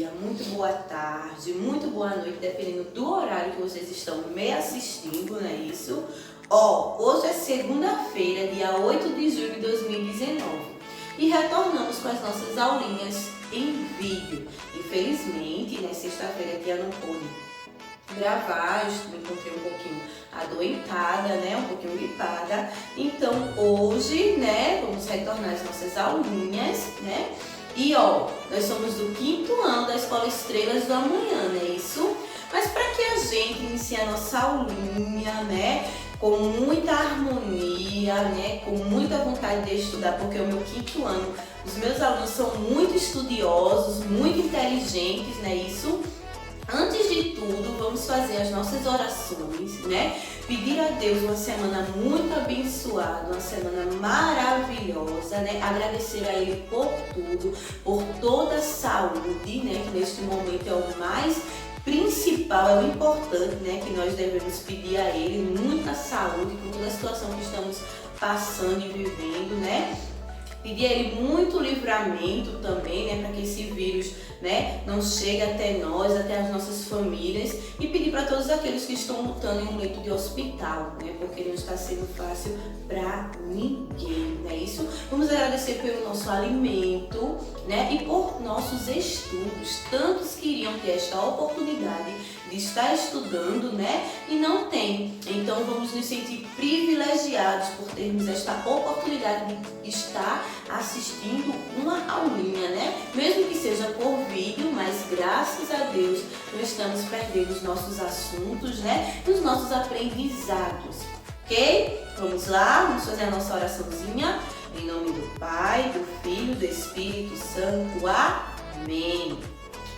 dia, muito boa tarde, muito boa noite, dependendo do horário que vocês estão me assistindo, não é isso? Hoje é segunda-feira, dia 8 de julho de 2019 e retornamos com as nossas aulinhas em vídeo. Infelizmente, na sexta-feira a tia não pôde gravar, eu me encontrei um pouquinho adoentada, né, um pouquinho gripada. Então hoje, né, vamos retornar as nossas aulinhas, né? E nós somos do 5º ano da Escola Estrelas do Amanhã, não é isso? Mas para que a gente inicie a nossa aulinha, né, com muita harmonia, né, com muita vontade de estudar, porque o meu 5º ano, os meus alunos são muito estudiosos, muito inteligentes, não é isso? Antes de tudo, vamos fazer as nossas orações, né? Pedir a Deus uma semana muito abençoada, uma semana maravilhosa, né? Agradecer a Ele por tudo, por toda a saúde, né? Que neste momento é o mais principal, é o importante, né? Que nós devemos pedir a Ele muita saúde por toda a situação que estamos passando e vivendo, né? Pedir a Ele muito livramento também, né, para que esse vírus, né, não chegue até nós, até as nossas famílias, e pedir para todos aqueles que estão lutando em um leito de hospital, né, porque não está sendo fácil para ninguém, não é isso? Vamos agradecer pelo nosso alimento, né, e por nossos estudos. Tantos queriam ter esta oportunidade de estar estudando, né, e não tem. Então vamos nos sentir privilegiados por termos esta oportunidade de estar assistindo uma aulinha, né? Mesmo que seja por vídeo, mas graças a Deus não estamos perdendo os nossos assuntos, né? E os nossos aprendizados, ok? Vamos lá, vamos fazer a nossa oraçãozinha. Em nome do Pai, do Filho, do Espírito Santo. Amém.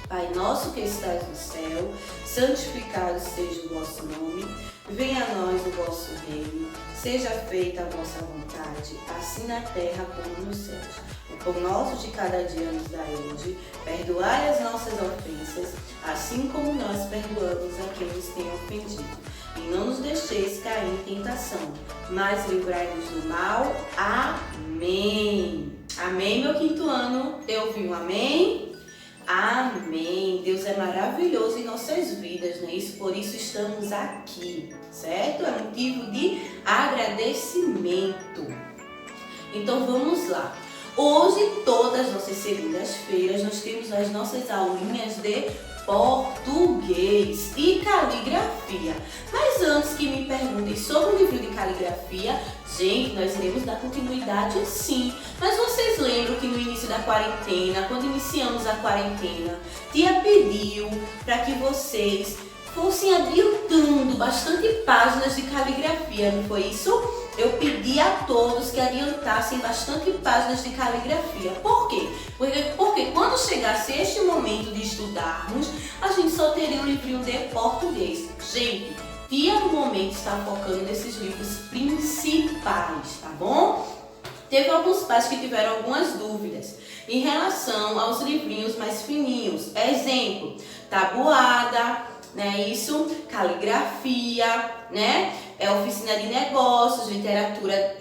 Pai nosso que estás no céu, santificado seja o vosso nome. Venha a nós o vosso reino, seja feita a vossa vontade, assim na terra como nos céus. O pão nosso de cada dia nos dai hoje, perdoai as nossas ofensas, assim como nós perdoamos a quem nos tem ofendido. E não nos deixeis cair em tentação, mas livrai-nos do mal. Amém. Amém, meu 5º ano. Eu ouvi um amém? Amém. Deus é maravilhoso em nossas vidas, não é isso? Por isso estamos aqui, certo? É motivo de agradecimento. Então vamos lá. Hoje, todas as nossas segundas-feiras, nós temos as nossas aulinhas de português e caligrafia. Mas antes que me perguntem sobre o livro de caligrafia, gente, nós iremos dar continuidade sim. Mas vocês lembram que no início da quarentena, quando iniciamos a quarentena, tia pediu para que vocês fossem adiantando bastante páginas de caligrafia, não foi isso? Eu pedi a todos que adiantassem bastante páginas de caligrafia. Por quê? Porque quando chegasse este momento de estudarmos, a gente só teria um livrinho de português. Gente, tia no momento está focando nesses livros principais, tá bom? Teve alguns pais que tiveram algumas dúvidas em relação aos livrinhos mais fininhos. Exemplo, tabuada, né? Isso, caligrafia, né? Oficina de negócios, literatura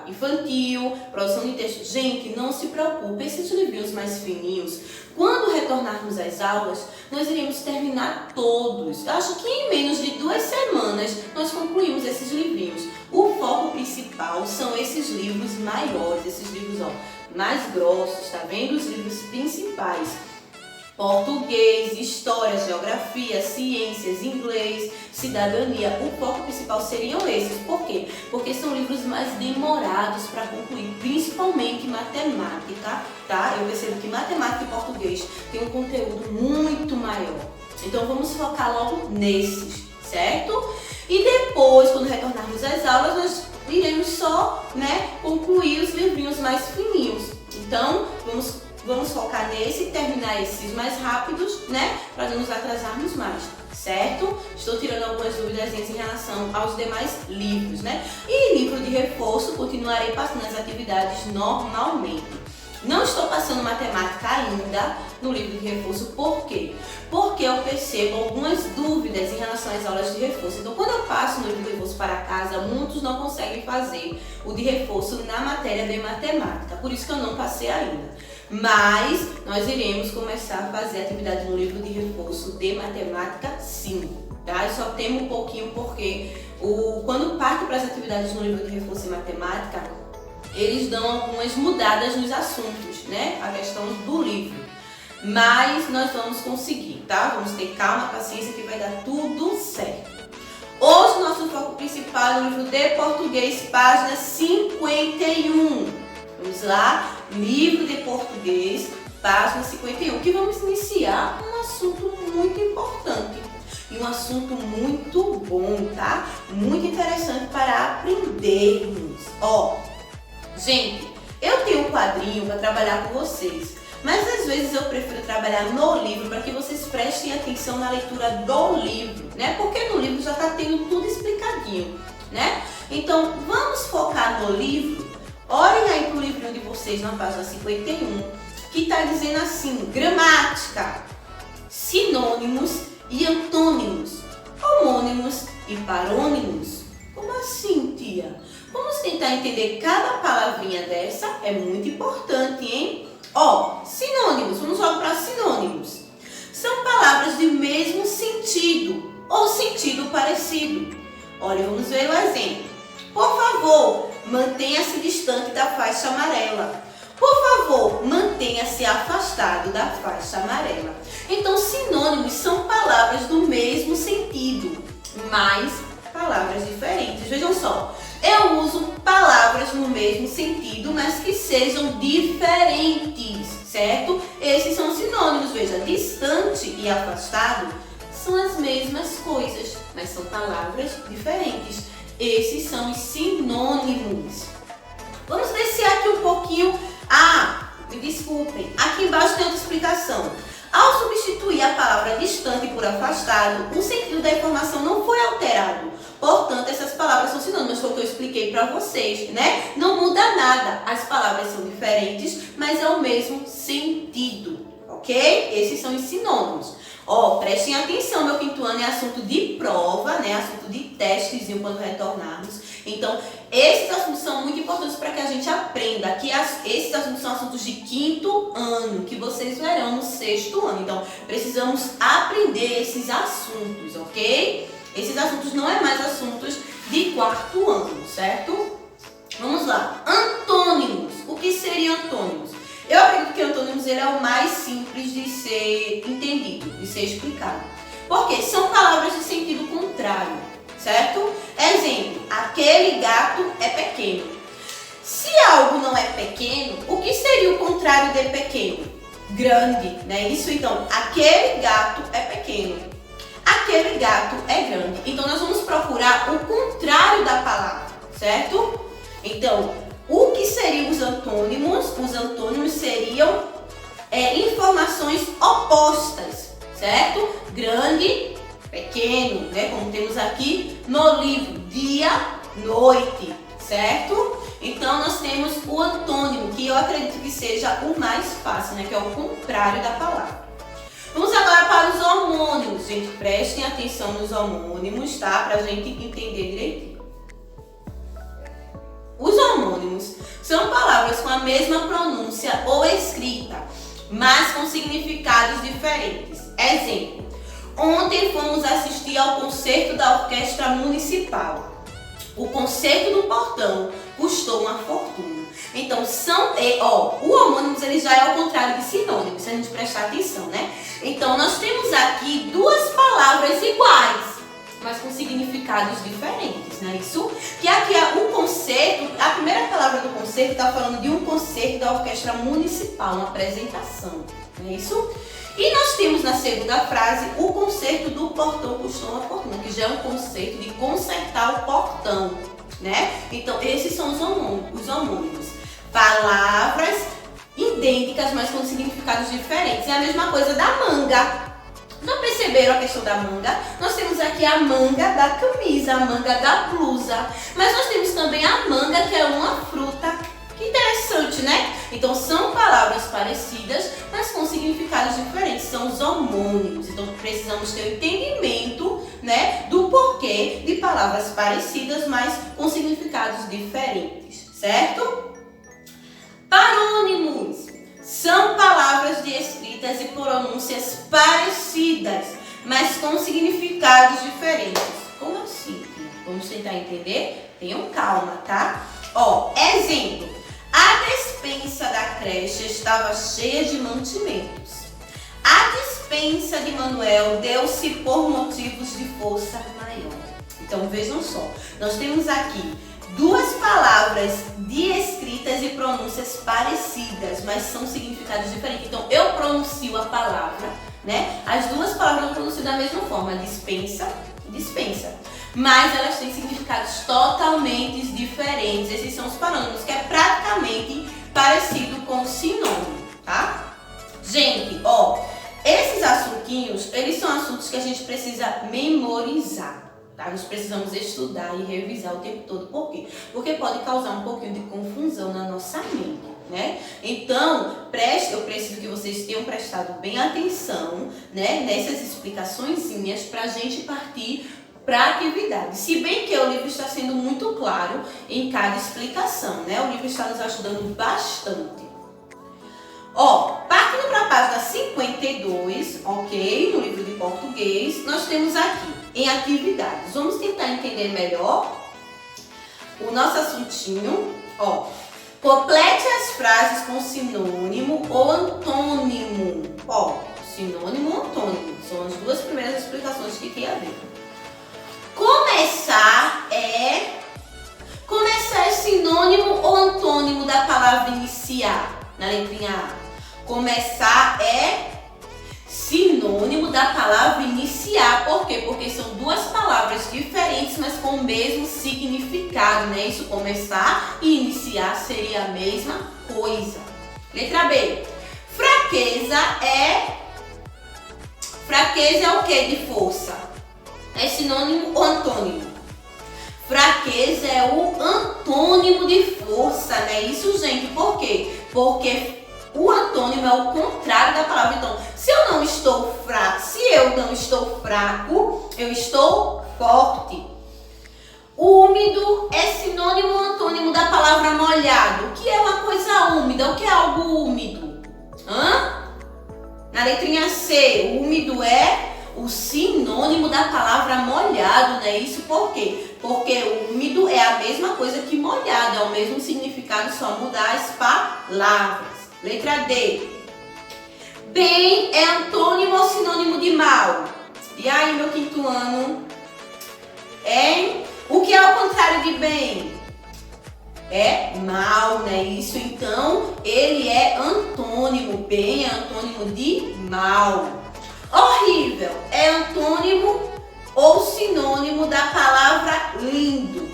infantil, produção de texto. Gente, não se preocupe, esses livrinhos mais fininhos, quando retornarmos às aulas, nós iremos terminar todos. Eu acho que em menos de 2 semanas nós concluímos esses livrinhos. O foco principal são esses livros maiores, esses livros mais grossos, tá vendo? Os livros principais. Português, história, geografia, ciências, inglês, cidadania. O foco principal seriam esses. Por quê? Porque são livros mais demorados para concluir, principalmente matemática, tá? Eu percebo que matemática e português tem um conteúdo muito maior. Então vamos focar logo nesses, certo? E depois, quando retornarmos às aulas, nós iremos só, né, concluir os livrinhos mais fininhos. Então, vamos focar nesse e terminar esses mais rápidos, né? Para não nos atrasarmos mais, certo? Estou tirando algumas dúvidas em relação aos demais livros, né? E livro de reforço, continuarei passando as atividades normalmente. Não estou passando matemática ainda no livro de reforço, por quê? Porque eu percebo algumas dúvidas em relação às aulas de reforço. Então, quando eu passo no livro de reforço para casa, muitos não conseguem fazer o de reforço na matéria de matemática, por isso que eu não passei ainda. Mas nós iremos começar a fazer atividade no livro de reforço de matemática, sim, tá? Eu só temo um pouquinho porque quando parte para as atividades no livro de reforço em matemática, eles dão algumas mudadas nos assuntos, né? A questão do livro. Mas nós vamos conseguir, tá? Vamos ter calma, paciência que vai dar tudo certo. Hoje, nosso foco principal é no livro de português, página 51. Vamos lá, livro de português, página 51, que vamos iniciar um assunto muito importante e um assunto muito bom, tá? Muito interessante para aprendermos. Ó, gente, eu tenho um quadrinho para trabalhar com vocês. Mas às vezes eu prefiro trabalhar no livro para que vocês prestem atenção na leitura do livro, né? Porque no livro já está tendo tudo explicadinho, né? Então vamos focar no livro. Olhem aí para o livrinho de vocês na página 51, que está dizendo assim: gramática, sinônimos e antônimos, homônimos e parônimos. Como assim, tia? Vamos tentar entender cada palavrinha dessa, é muito importante, hein? Ó, sinônimos, vamos logo para sinônimos. São palavras de mesmo sentido ou sentido parecido. Olha, vamos ver o exemplo. Por favor, mantenha-se distante da faixa amarela. Por favor, mantenha-se afastado da faixa amarela. Então, sinônimos são palavras do mesmo sentido, mas palavras diferentes. Vejam só. Eu uso palavras no mesmo sentido, mas que sejam diferentes, certo? Esses são sinônimos. Veja, distante e afastado são as mesmas coisas, mas são palavras diferentes. Esses são os sinônimos. Vamos descer aqui um pouquinho. Me desculpem, aqui embaixo tem outra explicação. Ao substituir a palavra distante por afastado, o sentido da informação não foi alterado. Portanto, essas palavras são sinônimas, foi o que eu expliquei para vocês, né? Não muda nada, as palavras são diferentes, mas é o mesmo sentido, ok? Esses são os sinônimos. Ó, prestem atenção, meu quinto ano é assunto de prova, né? Assunto de testezinho quando retornarmos. Então, esses assuntos são muito importantes para que a gente aprenda. Aqui, esses assuntos são assuntos de quinto ano, que vocês verão no sexto ano. Então, precisamos aprender esses assuntos, ok? Esses assuntos não é mais assuntos de quarto ano, certo? Vamos lá. Antônimos. O que seriam antônimos? Eu acredito que antônimos ele é o mais simples de ser entendido, de ser explicado. Porque são palavras de sentido contrário, certo? Exemplo, aquele gato é pequeno. Se algo não é pequeno, o que seria o contrário de pequeno? Grande, né? Isso, então, aquele gato é pequeno. Aquele gato é grande. Então, nós vamos procurar o contrário da palavra, certo? Então, o que seriam os antônimos? Os antônimos seriam informações opostas, certo? Grande, pequeno, né? Como temos aqui no livro, dia, noite, certo? Então, nós temos o antônimo, que eu acredito que seja o mais fácil, né? Que é o contrário da palavra. Vamos agora para os homônimos. Gente, prestem atenção nos homônimos, tá? Pra gente entender direitinho. Os homônimos são palavras com a mesma pronúncia ou escrita, mas com significados diferentes. Exemplo, ontem fomos assistir ao concerto da Orquestra Municipal. O concerto do portão custou uma fortuna. Então, o homônimos ele já é ao contrário de sinônimos, se a gente prestar atenção, né? Então, nós temos aqui duas palavras iguais, mas com significados diferentes, não é isso? Que aqui é o concerto, a primeira palavra do concerto está falando de um concerto da Orquestra Municipal, uma apresentação, não é isso? E nós temos na segunda frase o concerto do portão custou uma fortuna, que já é um conceito de consertar o portão, né? Então, esses são os homônimos. Palavras idênticas, mas com significados diferentes. É a mesma coisa da manga. Não perceberam a questão da manga? Nós temos aqui a manga da camisa, a manga da blusa. Mas nós temos também a manga, que é uma fruta. Que interessante, né? Então, são palavras parecidas, mas com significados diferentes. São os homônimos. Então, precisamos ter o entendimento, né, do porquê de palavras parecidas, mas com significados diferentes, certo? Parônimos São palavras de escritas e pronúncias parecidas, mas com significados diferentes. Como assim? Vamos tentar entender? Tenham calma, tá? Ó, exemplo. A despensa da creche estava cheia de mantimentos. A despensa de Manuel deu-se por motivos de força maior. Então vejam só, nós temos aqui duas palavras de escritas e pronúncias parecidas, mas são significados diferentes. Então eu pronuncio a palavra, né? As duas palavras eu pronuncio da mesma forma, dispensa e dispensa. Mas elas têm significados totalmente diferentes. Esses são os parâmetros, que é praticamente parecido com o sinônimo, tá? Gente, ó, esses assuntinhos, eles são assuntos que a gente precisa memorizar, tá? Nós precisamos estudar e revisar o tempo todo. Por quê? Porque pode causar um pouquinho de confusão na nossa mente, né? Então, eu preciso que vocês tenham prestado bem atenção, né, nessas explicaçõezinhas pra gente partir para a atividade. Se bem que o livro está sendo muito claro em cada explicação, né? O livro está nos ajudando bastante. Ó, partindo para a página 52, ok? No livro de português, nós temos aqui, em atividades. Vamos tentar entender melhor o nosso assuntinho. Ó, complete as frases com sinônimo ou antônimo. Ó, sinônimo ou antônimo. São as duas primeiras explicações que tem a ver. Começar é sinônimo ou antônimo da palavra iniciar, na letrinha A. Começar é sinônimo da palavra iniciar. Por quê? Porque são duas palavras diferentes, mas com o mesmo significado, né? Isso, começar e iniciar seria a mesma coisa. Letra B. Fraqueza é o que de força? É sinônimo ou antônimo? Fraqueza é o antônimo de força, né? Isso, gente, por quê? Porque o antônimo é o contrário da palavra. Então, se eu não estou fraco, eu estou forte. Úmido é sinônimo ou antônimo da palavra molhado. O que é uma coisa úmida? O que é algo úmido? Na letrinha C, úmido é o sinônimo da palavra molhado, né? Isso por quê? Porque úmido é a mesma coisa que molhado, é o mesmo significado, só mudar as palavras. Letra D. Bem é antônimo ou sinônimo de mal? E aí, meu quinto ano? O que é o contrário de bem? É mal, né? Isso, então, ele é antônimo. Bem é antônimo de mal. Horrível é antônimo ou sinônimo da palavra lindo.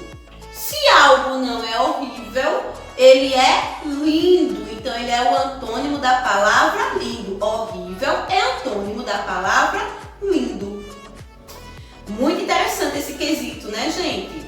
Se algo não é horrível, ele é lindo. Então, ele é o antônimo da palavra lindo. Horrível é antônimo da palavra lindo. Muito interessante esse quesito, né, gente?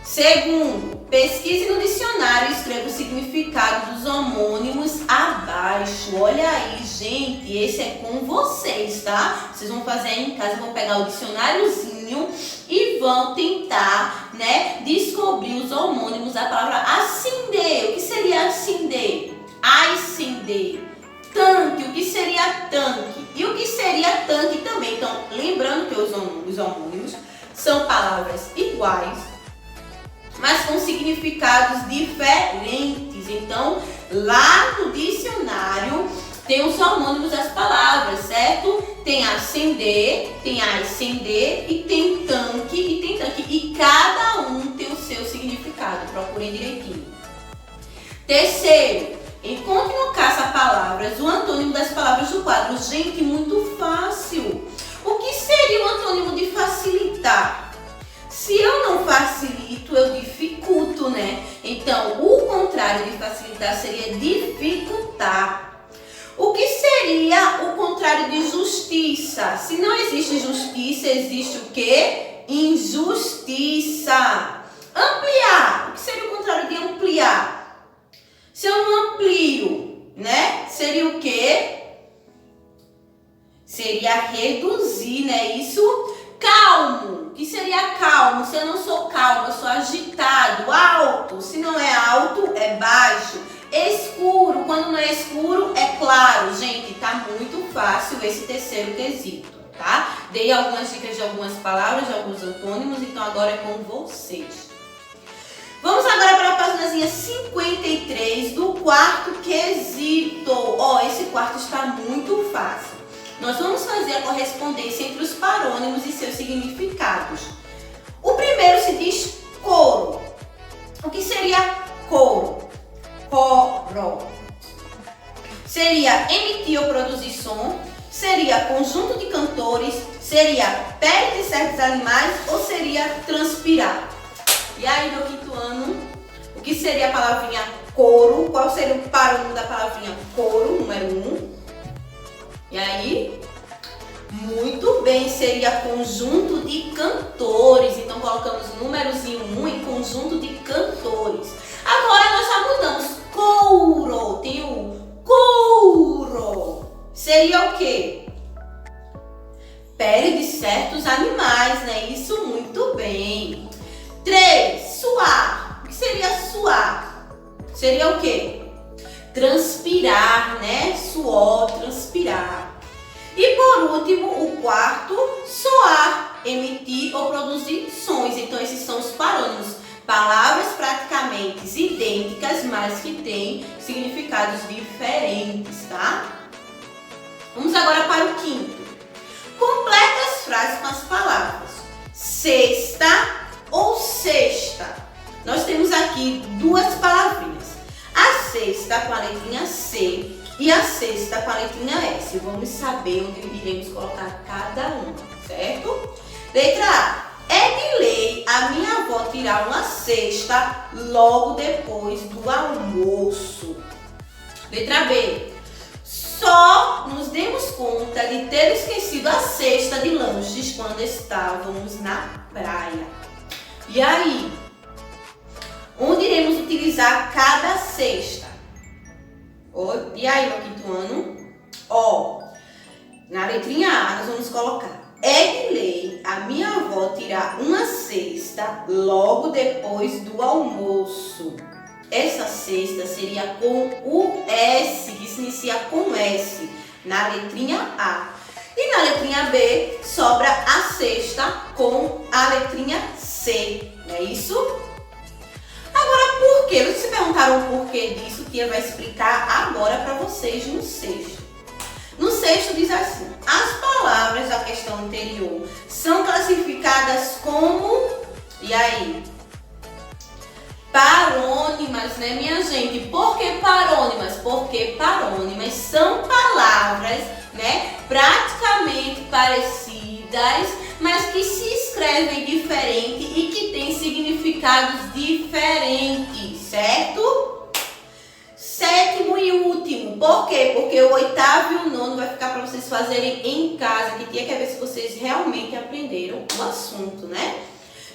Segundo, pesquise no dicionário e escreva o significado dos homônimos abaixo. Olha aí, gente, esse é com vocês, tá? Vocês vão fazer aí em casa, vão pegar o dicionáriozinho e vão tentar, né, descobrir os homônimos da palavra acender. O que seria acender? Ascender. Tanque, o que seria tanque? E o que seria tanque também. Então, lembrando que os homônimos são palavras iguais, mas com significados diferentes. Então, lá no dicionário tem os homônimos das palavras, certo? Tem acender, tem ascender e tem tanque e tem tanque. E cada um tem o seu significado. Procurem direitinho. Terceiro, encontre no caça-palavras o antônimo das palavras do quadro. Gente, muito fácil. O que seria o antônimo de facilitar? Se eu não facilito, eu dificulto, né? Então, o contrário de facilitar seria dificultar. O que seria o contrário de justiça? Se não existe justiça, existe o quê? Injustiça. Ampliar. O que seria o contrário de ampliar? Se eu não amplio, né? Seria o quê? Seria reduzir, né? Isso. Calmo. O que seria calmo? Se eu não sou calmo, eu sou agitado. Alto. Se não é alto, é baixo. Escuro, quando não é escuro, é claro. Gente, tá muito fácil esse terceiro quesito, tá? Dei algumas dicas de algumas palavras, de alguns antônimos, então agora é com vocês. Vamos agora para a página 53 do quarto quesito. Ó, esse quarto está muito fácil. Nós vamos fazer a correspondência entre os parônimos e seus significados. O primeiro se diz coro. O que seria coro? Coro. Seria emitir ou produzir som? Seria conjunto de cantores? Seria pele de certos animais? Ou seria transpirar? E aí, meu quinto ano, o que seria a palavrinha coro? Qual seria o parônimo da palavrinha coro, número 1? E aí? Muito bem, seria conjunto de cantores. Então, colocamos o númerozinho 1 em conjunto de cantores. Agora, nós já mudamos. Couro. Tem o couro. Seria o quê? Pele de certos animais, né? Isso, muito bem. 3. Suar. O que seria suar? Seria o quê? Transpirar, né? Suor, transpirar. E por último, o quarto, soar, emitir ou produzir sons. Então, esses são os parônimos. Palavras praticamente idênticas, mas que têm significados diferentes, tá? Vamos agora para o quinto. Complete as frases com as palavras sexta ou sexta. Nós temos aqui duas palavrinhas. A sexta com a letrinha C e a sexta com a letrinha S. Vamos saber onde iremos colocar cada uma, certo? Letra A. É de lei a minha avó tirar uma cesta logo depois do almoço. Letra B. Só nos demos conta de ter esquecido a cesta de lanches quando estávamos na praia. E aí? Onde iremos utilizar cada cesta? E aí, meu quinto ano? Ó, na letrinha A nós vamos colocar: é de lei a minha avó tirar uma cesta logo depois do almoço. Essa cesta seria com o S, que se inicia com S, na letrinha A. E na letrinha B sobra a cesta com a letrinha C, não é isso? Agora, por quê? Vocês se perguntaram o porquê disso, Tia vai explicar agora para vocês no sexto. No sexto diz assim: as palavras da questão anterior são classificadas como, e aí? Parônimas, né, minha gente? Por que parônimas? Porque parônimas são palavras, né, praticamente parecidas, mas que se escrevem diferente e que têm significados diferentes, certo? Sétimo e último. Por quê? Porque o oitavo e o nono vai ficar para vocês fazerem em casa, que tinha que ver se vocês realmente aprenderam o assunto, né?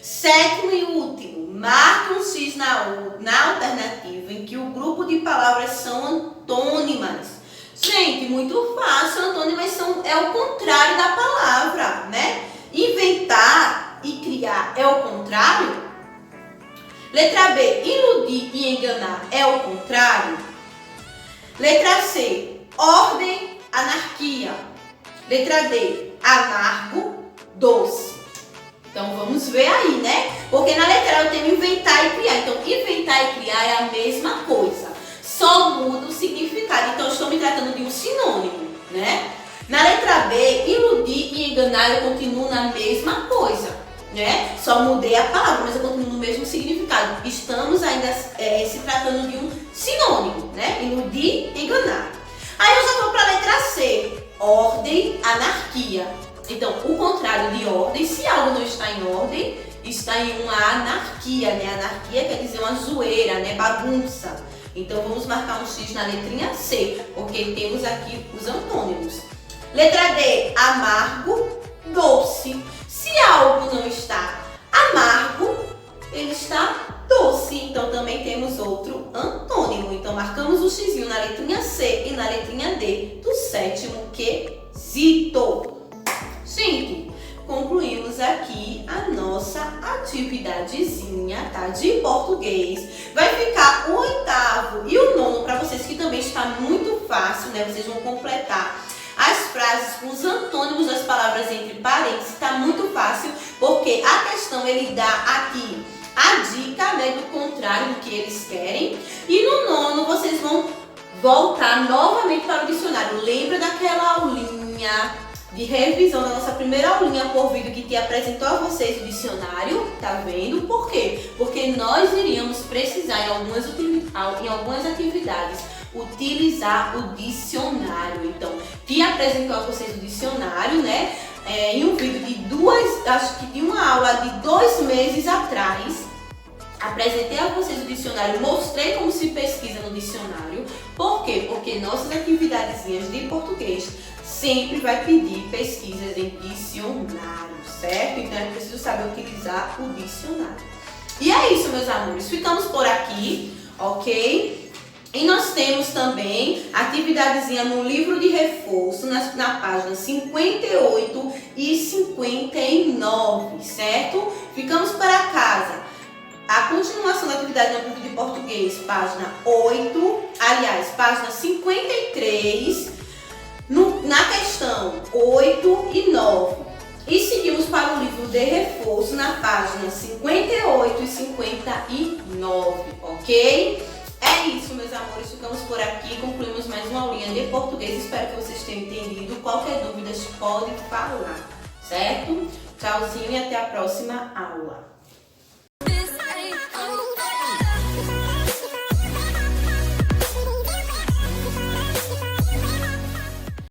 Sétimo e último. Marque um X na alternativa em que o grupo de palavras são antônimas. Gente, muito fácil. Antônimas é o contrário da palavra, né? Inventar e criar é o contrário? Letra B. Iludir e enganar é o contrário? Letra C. Ordem, anarquia. Letra D. Amargo, doce. Então vamos ver aí, né? Porque na letra A eu tenho inventar e criar. Então inventar e criar é a mesma coisa, só muda o significado. Então eu estou me tratando de um sinônimo, né? Na letra B, iludir e enganar eu continuo na mesma coisa, né? Só mudei a palavra, mas eu continuo no mesmo significado. Estamos ainda se tratando de um sinônimo, né? Iludir e enganar. Aí eu já vou para a letra C, ordem, anarquia. Então, o contrário de ordem, se algo não está em ordem, está em uma anarquia, né? Anarquia quer dizer uma zoeira, né? Bagunça. Então, vamos marcar um X na letrinha C, porque temos aqui os antônimos. Letra D, amargo, doce. Se algo não está amargo, ele está doce. Então, também temos outro antônimo. Então, marcamos o X na letrinha C e na letrinha D do sétimo quesito. Gente, concluímos aqui a nossa nossa atividadezinha, tá? De português. Vai ficar o 8º e o 9º para vocês, que também está muito fácil, né? Vocês vão completar as frases com os antônimos das palavras entre parênteses. Está muito fácil, porque a questão ele dá aqui a dica, né, do contrário do que eles querem. E no 9º vocês vão voltar novamente para o dicionário. Lembra daquela aulinha de revisão da nossa primeira aulinha por vídeo que te apresentou a vocês o dicionário? Tá vendo? Por quê? Porque nós iríamos precisar em algumas atividades utilizar o dicionário. Então, te apresentou a vocês o dicionário, né? Em um vídeo de uma aula de 2 meses atrás. Apresentei a vocês o dicionário, mostrei como se pesquisa no dicionário. Por quê? Porque nossas atividadezinhas de português sempre vai pedir pesquisas em dicionário, certo? Então é preciso saber utilizar o dicionário. E é isso, meus amores. Ficamos por aqui, ok? E nós temos também atividadezinha no livro de reforço, na página 58 e 59, certo? Ficamos para casa. A continuação da atividade no livro de português, página 8, aliás, página 53, na questão 8 e 9. E seguimos para o livro de reforço na página 58 e 59, ok? É isso, meus amores, ficamos por aqui, concluímos mais uma aulinha de português. Espero que vocês tenham entendido. Qualquer dúvida, pode falar, certo? Tchauzinho e até a próxima aula.